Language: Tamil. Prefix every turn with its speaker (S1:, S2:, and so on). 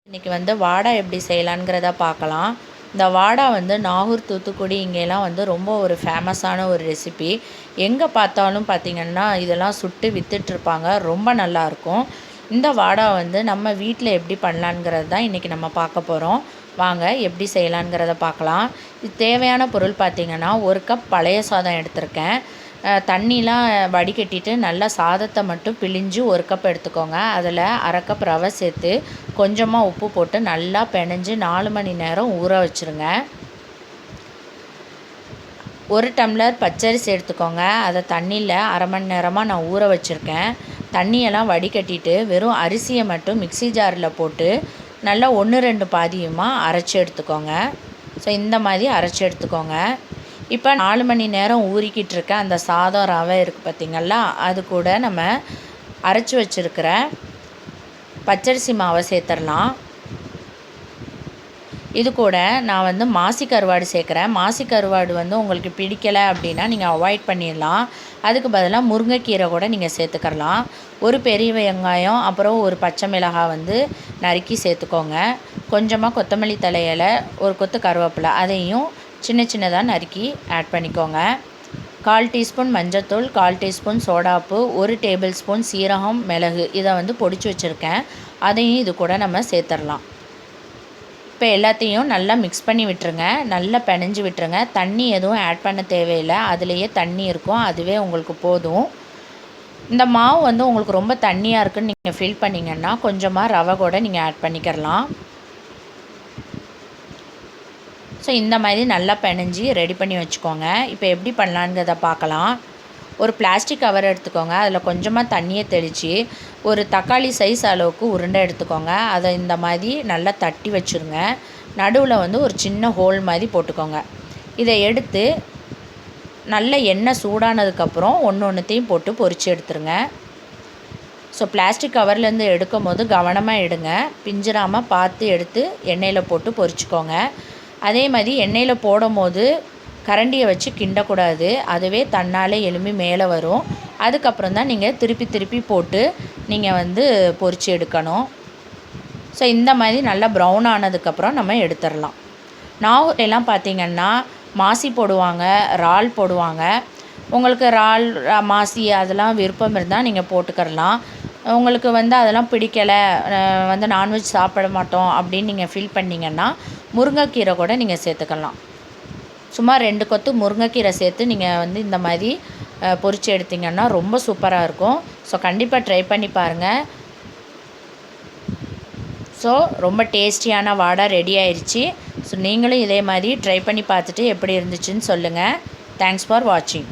S1: இன்றைக்கி வந்து வாடா எப்படி செய்யலாங்கிறத பார்க்கலாம். இந்த வாடா வந்து நாகூர், தூத்துக்குடி இங்கேலாம் வந்து ரொம்ப ஒரு ஃபேமஸான ஒரு ரெசிபி. எங்கே பார்த்தாலும் பார்த்திங்கன்னா இதெல்லாம் சுட்டு விற்றுட்ருப்பாங்க. ரொம்ப நல்லாயிருக்கும். இந்த வாடா வந்து நம்ம வீட்டில் எப்படி பண்ணலான்ங்கிறது தான் இன்றைக்கி நம்ம பார்க்க போகிறோம். வாங்க எப்படி செய்யலாங்கிறத பார்க்கலாம். இது தேவையான பொருள் பார்த்திங்கன்னா 1 கப் பழைய சாதம் எடுத்திருக்கேன். தண்ணிலாம் வடிகட்டிட்டு நல்லா சாதத்தை மட்டும் பிழிஞ்சு 1 கப் எடுத்துக்கோங்க. அதில் 1/2 கப் ரவை சேர்த்து கொஞ்சமாக உப்பு போட்டு நல்லா பெனஞ்சு 4 மணி நேரம் ஊற வச்சுருங்க. 1 டம்ளர் பச்சரிசி எடுத்துக்கோங்க. அதை தண்ணியில் 1/2 மணி நேரமாக நான் ஊற வச்சுருக்கேன். தண்ணியெல்லாம் வடிகட்டிட்டு வெறும் அரிசியை மட்டும் மிக்ஸி ஜாரில் போட்டு நல்லா 1, 2 பாதியுமாக அரைச்சி எடுத்துக்கோங்க. ஸோ இந்த மாதிரி அரைச்சி எடுத்துக்கோங்க. இப்போ 4 மணி நேரம் ஊறிக்கிட்டு இருக்க அந்த சாதம் ரவை இருக்குது பார்த்திங்களா, அது கூட நம்ம அரைச்சி வச்சுருக்கிற பச்சரிசி மாவை சேர்த்துடலாம். இது கூட நான் வந்து மாசி கருவாடு சேர்க்குறேன். மாசி கருவாடு வந்து உங்களுக்கு பிடிக்கலை அப்படின்னா நீங்கள் அவாய்ட் பண்ணிடலாம். அதுக்கு பதிலாக முருங்கைக்கீரை கூட நீங்கள் சேர்த்துக்கலாம். ஒரு பெரிய வெங்காயம் அப்புறம் ஒரு பச்சை மிளகாய் வந்து நறுக்கி சேர்த்துக்கோங்க. கொஞ்சமாக கொத்தமல்லி தலையில, ஒரு கொத்து கருவேப்பிலை அதையும் சின்ன சின்னதாக நறுக்கி ஆட் பண்ணிக்கோங்க. 1/4 டீஸ்பூன் மஞ்சள்தூள், 1/4 டீஸ்பூன் சோடாப்பு, 1 டேபிள் ஸ்பூன் சீரகம், மிளகு இதை வந்து பொடிச்சு வச்சுருக்கேன். அதையும் இது கூட நம்ம சேர்த்துடலாம். இப்போ எல்லாத்தையும் நல்லா மிக்ஸ் பண்ணி விட்டுருங்க. நல்லா பிணைஞ்சு விட்டுருங்க. தண்ணி எதுவும் ஆட் பண்ண தேவையில்லை. அதுலேயே தண்ணி இருக்கும், அதுவே உங்களுக்கு போதும். இந்த மாவு வந்து உங்களுக்கு ரொம்ப தண்ணியாக இருக்குதுன்னு நீங்கள் ஃபீல் பண்ணிங்கன்னா கொஞ்சமாக ரவை கூட நீங்கள் ஆட் பண்ணிக்கிறலாம். ஸோ இந்த மாதிரி நல்லா பிணைஞ்சி ரெடி பண்ணி வச்சுக்கோங்க. இப்போ எப்படி பண்ணலாங்கிறத பார்க்கலாம். ஒரு பிளாஸ்டிக் கவர் எடுத்துக்கோங்க. அதில் கொஞ்சமாக தண்ணியை தெளித்து ஒரு தக்காளி சைஸ் அளவுக்கு உருண்டை எடுத்துக்கோங்க. அதை இந்த மாதிரி நல்லா தட்டி வச்சுருங்க. நடுவில் வந்து ஒரு சின்ன ஹோல் மாதிரி போட்டுக்கோங்க. இதை எடுத்து நல்ல எண்ணெய் சூடானதுக்கப்புறம் ஒன்றுத்தையும் போட்டு பொரித்து எடுத்துருங்க. ஸோ பிளாஸ்டிக் கவர்லேருந்து எடுக்கும் போது கவனமாக எடுங்க. பிஞ்சிராமல் பார்த்து எடுத்து எண்ணெயில் போட்டு பொரிச்சுக்கோங்க. அதே மாதிரி எண்ணெயில் போடும் போது கரண்டியை வச்சு கிண்டக்கூடாது. அதுவே தன்னாலே எழும்பி மேலே வரும். அதுக்கப்புறம் தான் நீங்கள் திருப்பி போட்டு நீங்கள் வந்து பொரித்து எடுக்கணும். ஸோ இந்த மாதிரி நல்லா ப்ரௌன் ஆனதுக்கப்புறம் நம்ம எடுத்துடலாம். நாகூர்லாம் பார்த்திங்கன்னா மாசி போடுவாங்க, இறால் போடுவாங்க. உங்களுக்கு இறால், மாசி அதெல்லாம் விருப்பம் இருந்தால் நீங்கள் போட்டுக்கிறலாம். உங்களுக்கு வந்து அதெல்லாம் பிடிக்கலை, வந்து நான்வெஜ் சாப்பிட மாட்டோம் அப்படின்னு நீங்கள் ஃபீல் பண்ணிங்கன்னா முருங்கைக்கீரை கூட நீங்கள் சேர்த்துக்கலாம். சும்மா 2 கொத்து முருங்கைக்கீரை சேர்த்து நீங்கள் வந்து இந்த மாதிரி பொரித்து எடுத்திங்கன்னா ரொம்ப சூப்பராக இருக்கும். ஸோ கண்டிப்பாக ட்ரை பண்ணி பாருங்கள். ஸோ ரொம்ப டேஸ்டியான வாடை ரெடி ஆயிடுச்சு. ஸோ நீங்களும் இதே மாதிரி ட்ரை பண்ணி பார்த்துட்டு எப்படி இருந்துச்சுன்னு சொல்லுங்கள். தேங்க்ஸ் ஃபார் வாட்சிங்.